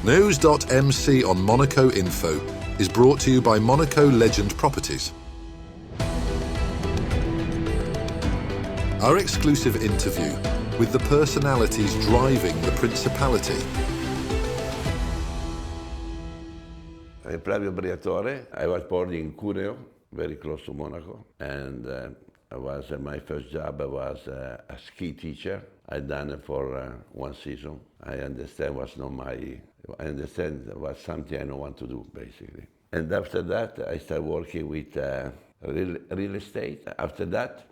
News.mc on Monaco Info is brought to you by Monaco Legend Properties. Our exclusive interview with the personalities driving the Principality. I'm Flavio Briatore. I was born in Cuneo, very close to Monaco, and my first job was a ski teacher. I done it for 1 season. I understand was something I don't want to do, basically. And after that, I started working with real estate. After that,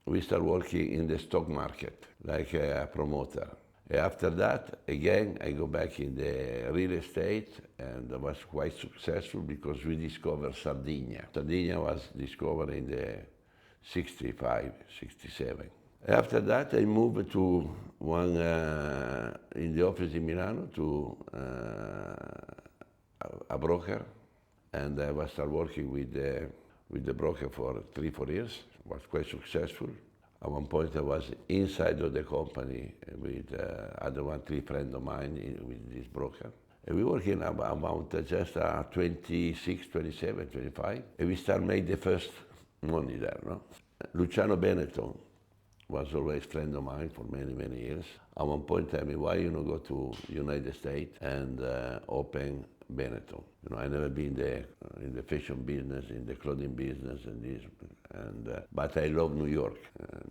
we start working in the stock market, like a promoter. After that, again, I go back in the real estate, and I was quite successful because we discovered Sardinia. Sardinia was discovered in the 65, 67. After that, I moved to one, in the office in Milano, to a broker, and I was start working with the broker for 3-4 years. Was quite successful. At one point, I was inside of the company with other 3 friends of mine with this broker. And we working about just 26, 27, 25. And we start make the first money there, no? Luciano Benetton was always a friend of mine for many, many years. At one point, tell me, why you don't go to United States and open Benetton? You know, I never been there in the fashion business, in the clothing business, and this. But I love New York.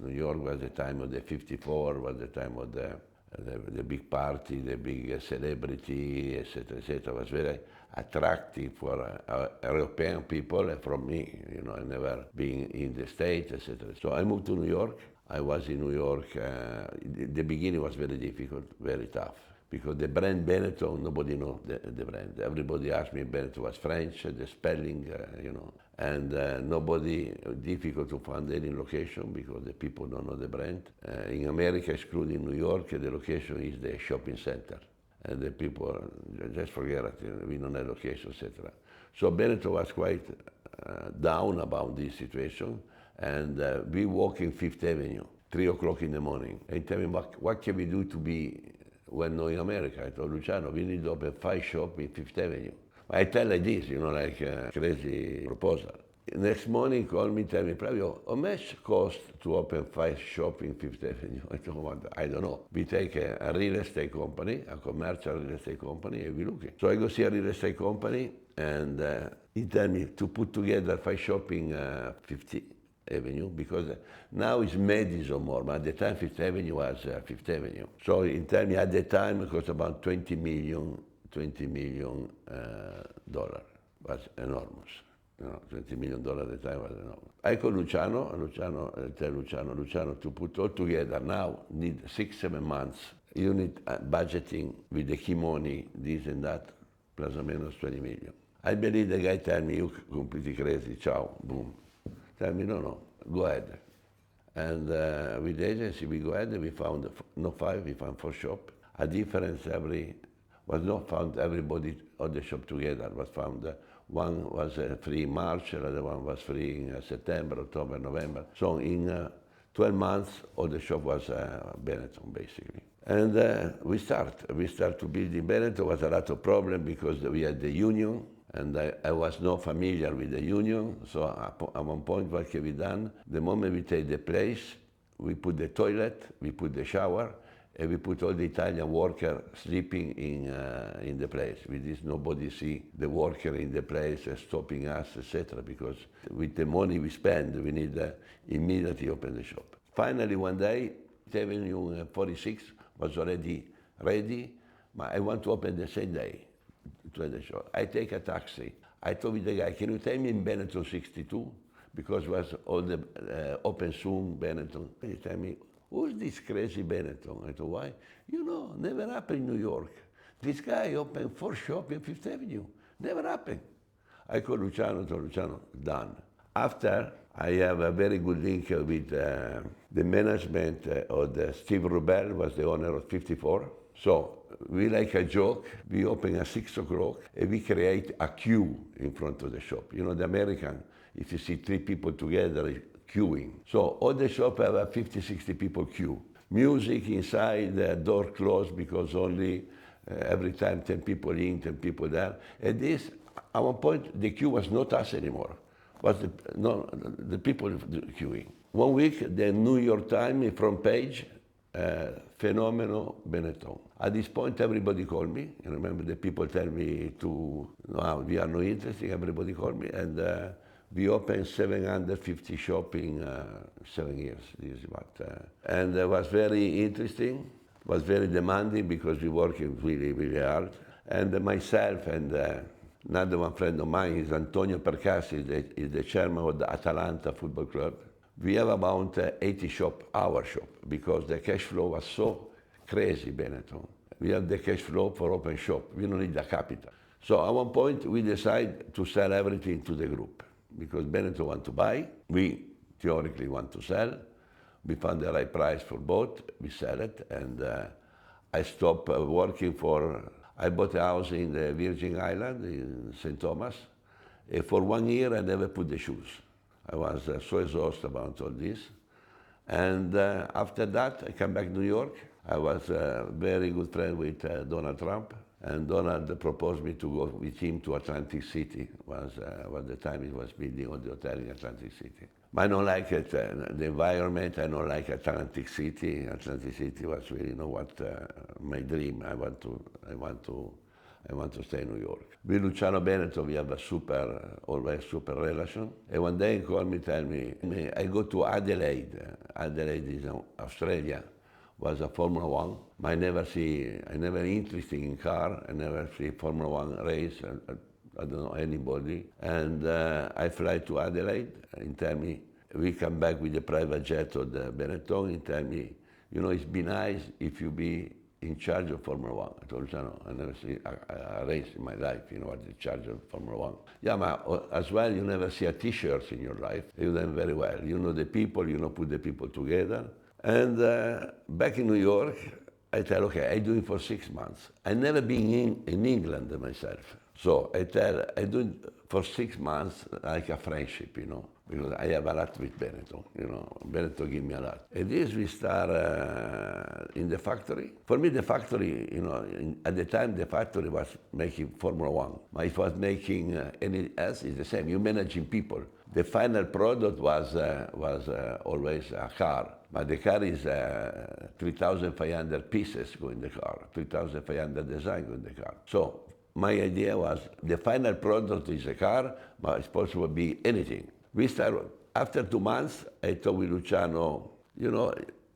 New York was the time of the '54, was the time of the big party, the big celebrity, etc., etc. Was very attractive for European people and from me. You know, I never been in the States, etc. So I moved to New York. I was in New York. The beginning was very difficult, very tough. Because the brand Benetton, nobody knows the brand. Everybody asked me if Benetton was French, the spelling, you know. And nobody, difficult to find any location because the people don't know the brand. In America, excluding New York, the location is the shopping center. And the people, just forget it, you know, we don't have location, etc. So Benetton was quite down about this situation. And we walk in Fifth Avenue, 3 o'clock in the morning. And tell me, what can we do to be when no in America? I told Luciano, we need to open 5 shops in Fifth Avenue. I tell like this, you know, like a crazy proposal. Next morning, call me, tell me, Flavio, how much cost to open 5 shops in Fifth Avenue? I told him, I don't know. We take a real estate company, a commercial real estate company, and we look it. So I go see a real estate company, and he tell me to put together 5 shops in Fifth Avenue, because now it's Madison more, but at the time Fifth Avenue was Fifth Avenue. So he tell me at the time it cost about $20 million dollar. Was enormous. You know, $20 million at the time was enormous. I call Luciano, tell Luciano to put all together now, need 6-7 months. You need budgeting with the key money, this and that, plus or minus 20 million. I believe the guy tell me, you completely crazy, ciao, boom. Tell me, no, go ahead. And with the agency, we go ahead and we found, not 5, we found 4 shops. A difference was not found everybody all the shop together, was found one was free in March, another one was free in September, October, November. So in 12 months, all the shop was Benetton, basically. And we start to build in Benetton. Was a lot of problem because we had the union, and I was not familiar with the union. So at one point, what can be done? The moment we take the place, we put the toilet, we put the shower, and we put all the Italian workers sleeping in the place. With this, nobody see the worker in the place stopping us, etc. Because with the money we spend, we need immediately open the shop. Finally, one day, Avenue 46 was already ready, but I want to open the same day to the shop. I take a taxi. I told the guy, can you take me in Benetton 62? Because it was all the open soon, Benetton. He tell me, who's this crazy Benetton? I thought, why? You know, never happened in New York. This guy opened 4 shops in Fifth Avenue. Never happened. I called Luciano, told Luciano, done. After, I have a very good link with the management of Steve Rubel, was the owner of 54. So we like a joke. We open at 6 o'clock and we create a queue in front of the shop. You know, the American, if you see 3 people together, queuing. So all the shop have a 50, 60 people queue. Music inside, the door closed because only every time 10 people in, 10 people there. At this, at one point, the queue was not us anymore. Was the people queuing. One week, the New York Times front page, Fenomeno Benetton. At this point, everybody called me. You remember the people tell me no, we are not interested. Everybody called me, and we opened 750 shops in 7 years. This is and it was very interesting. It was very demanding because we working really, really hard. And myself and another one friend of mine is Antonio Percassi, is the chairman of the Atalanta Football Club. We have about 80 shops, our shop, because the cash flow was so crazy, Benetton. We have the cash flow for open shop. We don't need the capital. So at one point, we decided to sell everything to the group because Benetton want to buy. We theoretically want to sell. We found the right price for both. We sell it, and I stopped working for. I bought a house in the Virgin Island in St. Thomas. For 1 year, I never put the shoes. I was so exhausted about all this. And after that, I came back to New York. I was a very good friend with Donald Trump. And Donald proposed me to go with him to Atlantic City. Was the time he was building all the hotel in Atlantic City. But I don't like it, the environment. I don't like Atlantic City. Atlantic City was really, my dream. I want to stay in New York. With Luciano Benetton, we have always super relation. And one day he called me, tell me, I go to Adelaide. Adelaide is in Australia. Was a Formula One. I never interested in car. I never see Formula One race. I don't know anybody. And I fly to Adelaide and tell me, we come back with the private jet of the Benetton and tell me, it's be nice if you be in charge of Formula One. I told Luciano, I never see a race in my life, what is charge of Formula One. Yeah, but as well, you never see a T-shirt in your life. You know them very well. You know the people, put the people together. And back in New York, I tell, okay, I do it for 6 months. I never been in England myself. So I do it for 6 months like a friendship, because I have a lot with Benetton, Benetton give me a lot. And this we start in the factory. For me, the factory, at the time, the factory was making Formula One. But if it was making any else, it's the same. You're managing people. The final product was always a car. But the car is 3,500 pieces go in the car, 3,500 design go in the car. So my idea was the final product is a car, but it's possible to be anything. We started, after 2 months, I told with Luciano,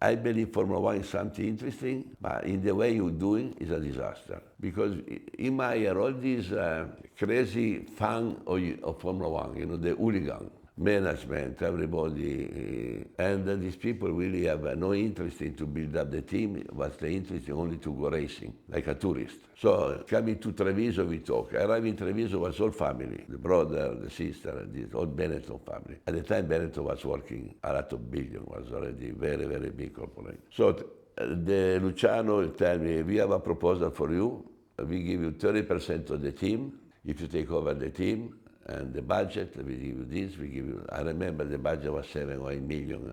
I believe Formula One is something interesting, but in the way you're doing is a disaster. Because in my year, all these crazy fan of Formula One, the hooligan, management, everybody, and these people really have no interest in to build up the team, but the interest only to go racing, like a tourist. So coming to Treviso, we talk. Arriving in Treviso was all family, the brother, the sister, this all Benetton family. At the time, Benetton was working a lot of billion, was already very, very big corporate. So the Luciano tell me, we have a proposal for you. We give you 30% of the team if you take over the team. And the budget, we give you this, we give you. I remember the budget was 7 or 8 million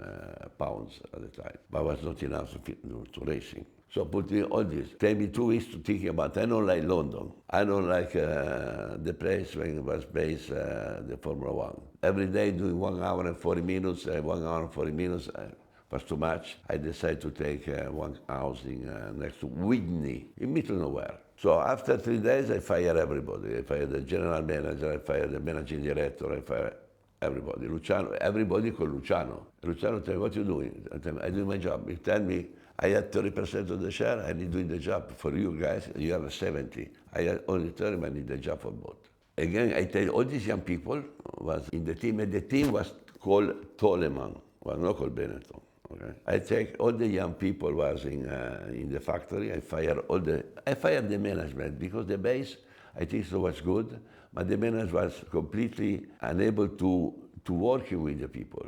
pounds at the time, but was not enough to racing. So put in all this. Take me 2 weeks to think about. I don't like London. I don't like the place where it was based the Formula One. Every day doing 1 hour and 40 minutes, 1 hour and 40 minutes. Was too much. I decided to take one house next to Whitney, in middle of nowhere. So after 3 days, I fired everybody. I fired the general manager, I fired the managing director, I fired everybody. Luciano, everybody called Luciano. Luciano tell me, what you doing? I tell him, I do my job. He tell me, I had 30% of the share, I need doing the job. For you guys, you have 70. I had only 30, I need the job for both. Again, I tell you, all these young people was in the team, and the team was called Toleman, was not called Benetton. Okay. I take all the young people was in the factory. I fired the management because the base I think so was good, but the management was completely unable to work with the people,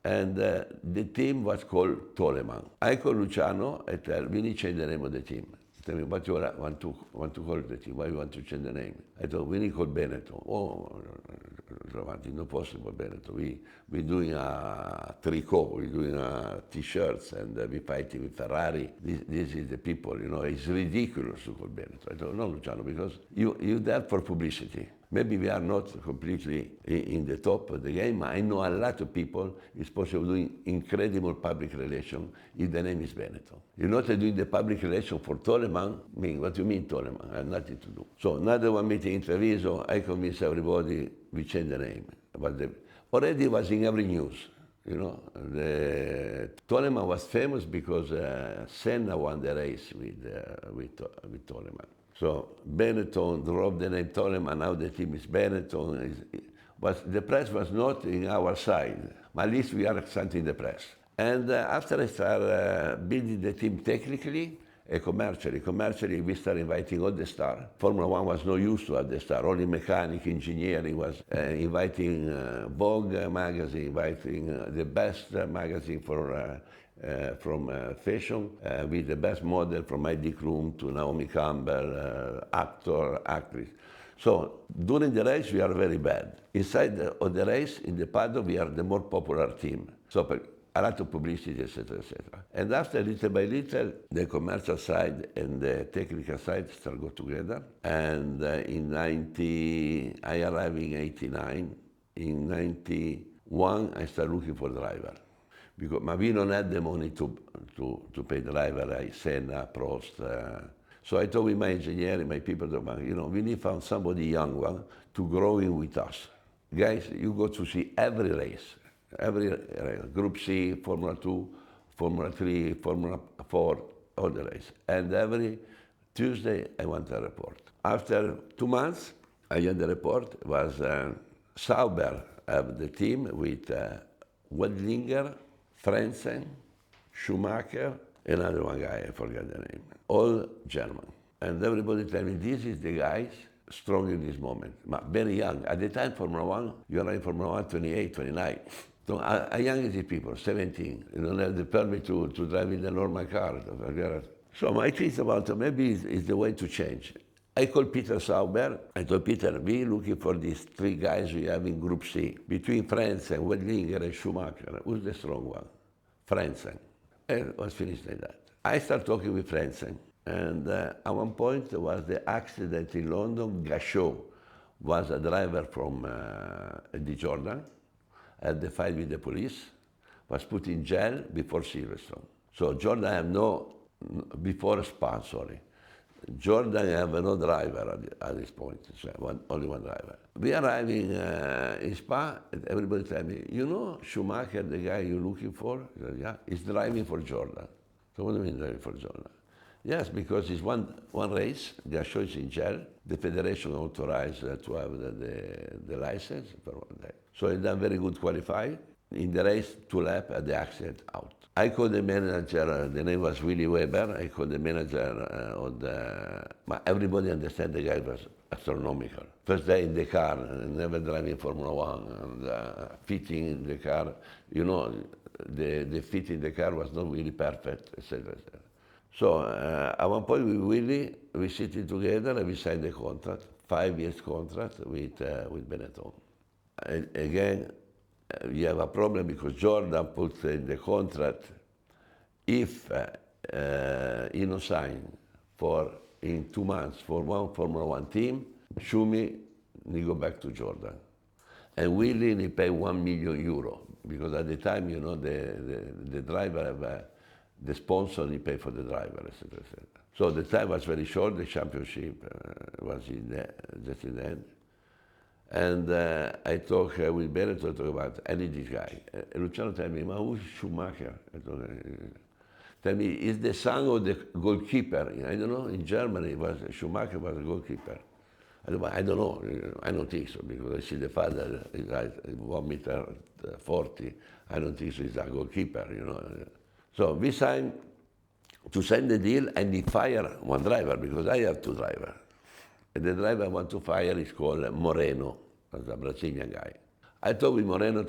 And the team was called Toleman. I call Luciano. I tell we need to change the name of the team. Tell me, what you want to call the team? Why you want to change the name? I thought, we need call Benetton. Oh, no possible, Benetton. We're doing a tricot, we're doing T-shirts, and we're fighting with Ferrari. This is the people, it's ridiculous to call Benetton. I thought, no, Luciano, because you're there for publicity. Maybe we are not completely in the top of the game. I know a lot of people is possible doing incredible public relations if the name is Benetton. You're not doing the public relations for Toleman. What do you mean Toleman? I have nothing to do. So another one meeting in Treviso, I convinced everybody we change the name. But already it was in every news. The Toleman was famous because Senna won the race with Toleman. So Benetton drove the name Toleman, now the team is Benetton. The press was not in our side, but at least we are something in the press. And after I started building the team technically and commercially we started inviting all the stars. Formula One was not used to have the star, only mechanic, engineering was inviting Vogue magazine, inviting the best magazine for from fashion, with the best model from Heidi Klum to Naomi Campbell, actor, actress. So during the race we are very bad. Inside of the race, in the paddock, we are the more popular team. So a lot of publicity, etc., etc. And after, little by little, the commercial side and the technical side start go together. And I arrived in 89. In 91, I started looking for a driver. Because we don't had the money to pay driver like Senna, Prost. So I told with my engineer and my people, we need to find somebody young one to grow in with us. Guys, you go to see every race, Group C, Formula 2, Formula 3, Formula 4, all the race. And every Tuesday I want a report. After 2 months, I had the report. It was Sauber of the team with Wedlinger, Frentzen, Schumacher, another one guy, I forget the name, all German. And everybody tell me, this is the guys strong in this moment, but very young. At the time, Formula One, you are in Formula One 28, 29. So young is the people, 17. You don't have the permit to drive in the normal car. So my think about maybe it's the way to change. I called Peter Sauber. I told Peter, we're looking for these 3 guys we have in Group C. Between Frentzen, Wedlinger, and Schumacher, who's the strong one? Frentzen. And it was finished like that. I started talking with Frentzen. And at one point, there was the accident in London. Gachot was a driver from the Jordan, had the fight with the police, was put in jail before Silverstone. So Jordan have before Spa, sorry. Jordan have no driver at this point, so only one driver. We arrive in Spa, and everybody tell me, Schumacher, the guy you're looking for? I said, yeah, he's driving for Jordan. So what do you mean driving for Jordan? Yes, because it's one race, Gachot is in jail, the federation authorized to have the license for one day. So he done very good qualify. In the race, 2 laps at the accident, out. I called the manager, the name was Willy Weber. I called the manager but everybody understand the guy was astronomical. First day in the car, never driving Formula One, and fitting in the car, the fit in the car was not really perfect, etc., etc. So at one point with Willy, we sitting together and we signed the contract, 5 years contract with Benetton. And again, you have a problem because Jordan put in the contract, if he no sign in 2 months for one Formula One team, Schumi, he go back to Jordan. And Willy, he pay €1 million, because at the time, the driver have the sponsor, he pay for the driver, etc., etc. So the time was very short, the championship was just in the end. And I talk with Benetton about, I need this guy. Luciano tell me, who's Schumacher? Tell me, is the son of the goalkeeper? I don't know, in Germany, Schumacher was a goalkeeper. I don't know, I don't think so, because I see the father is like 1 meter 40. I don't think so he's a goalkeeper, So we signed to sign the deal, and he fired one driver, because I have 2 drivers. And the driver I want to fire is called Moreno, as a Brazilian guy. I told with Moreno,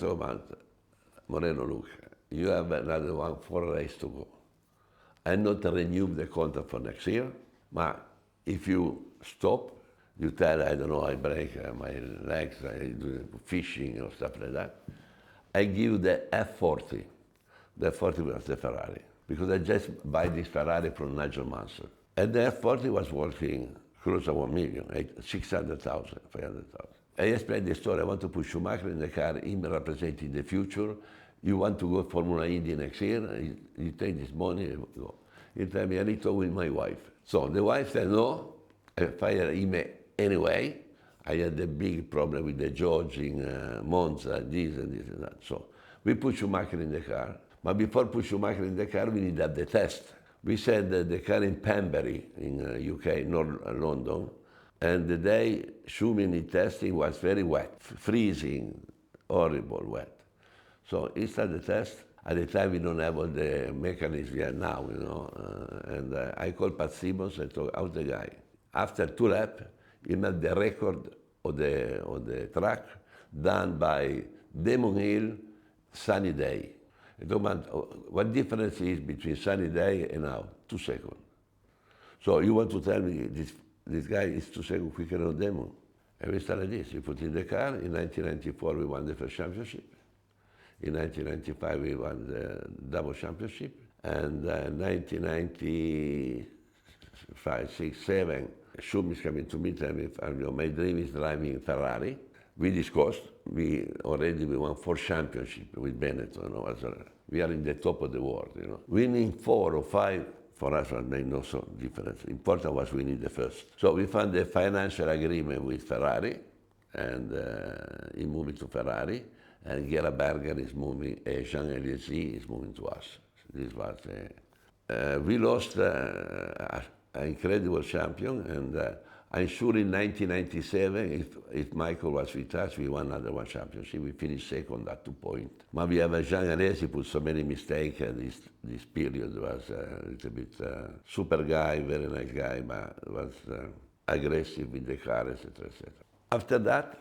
look, you have another 4 races to go. I not renew the contract for next year, But if you stop, you tell, I don't know, I break my legs, I do fishing or stuff like that, I give the F40. The F40 was the Ferrari, because I just buy this Ferrari from Nigel Mansell. And the F40 was working close to 1 million, 600,000, 500,000. I explained the story. I want to put Schumacher in the car, him representing the future. You want to go Formula Indy next year, you take this money, you go. He told me, I need to go with my wife. So the wife said no, I fired him anyway. I had a big problem with the George in Monza, this and that. So we put Schumacher in the car. But before put Schumacher in the car, we need to have the test. We said that the car in Pembury in UK, North London, and the day Schumi testing was very wet, freezing, horrible wet. So he started the test. At the time, we don't have all the mechanisms we have now, you know. And I called Pat Simmons and told out the guy. After 2 laps, he made the record of the track done by Damon Hill, Sunny Day. I told him, what difference is between Sunny Day and now? 2 seconds. So you want to tell me this guy is 2 seconds quicker than Damon? And we started this. We put in the car. In 1994, we won the first championship. In 1995, we won the double championship. And 1995, 6, 7, Schumi is coming to me, tell me, my dream is driving Ferrari. We discussed. We won 4 championships with Benetton. You know, we are in the top of the world. You know, winning 4 or 5 for us made no difference. Important was winning the first. So we found a financial agreement with Ferrari, and he moved to Ferrari. And Gerhard Berger is moving, Jean Alesi is moving to us. This was we lost an incredible champion, and I'm sure in 1997, if Michael was with us, we won another 1 championship. We finished second at 2 points. But we have Jean Alesi put so many mistakes, and this period was a little bit super guy, very nice guy, but was aggressive with the car, etc., etc. After that,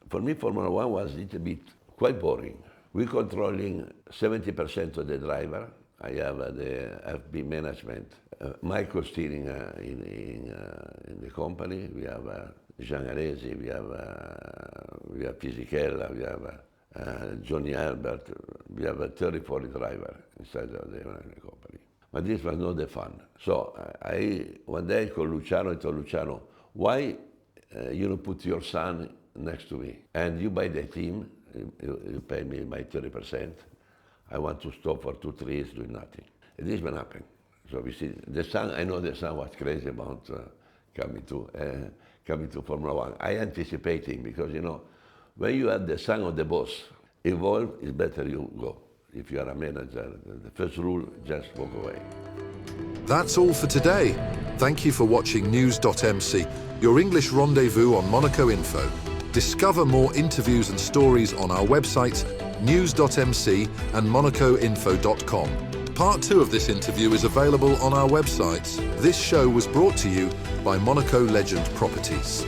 for me, Formula One was a little bit quite boring. We're controlling 70% of the driver. I have the FB management. Michael steering in the company. We have Jean Alesi, we have Fisichella, we have Johnny Albert. We have a 30-40 driver inside of the company. But this was not the fun. So one day I called Luciano and told Luciano, why you don't put your son next to me? And you buy the team, you pay me my 30%. I want to stop for 2-3 years doing nothing. And this will happen. So we see the son. I know the son was crazy about coming to Formula One. I anticipate him because you know when you have the son of the boss involved, it's better you go. If you are a manager, the first rule, just walk away. That's all for today. Thank you for watching News.mc, your English rendezvous on Monaco Info. Discover more interviews and stories on our websites, news.mc and monacoinfo.com. Part 2 of this interview is available on our websites. This show was brought to you by Monaco Legend Properties.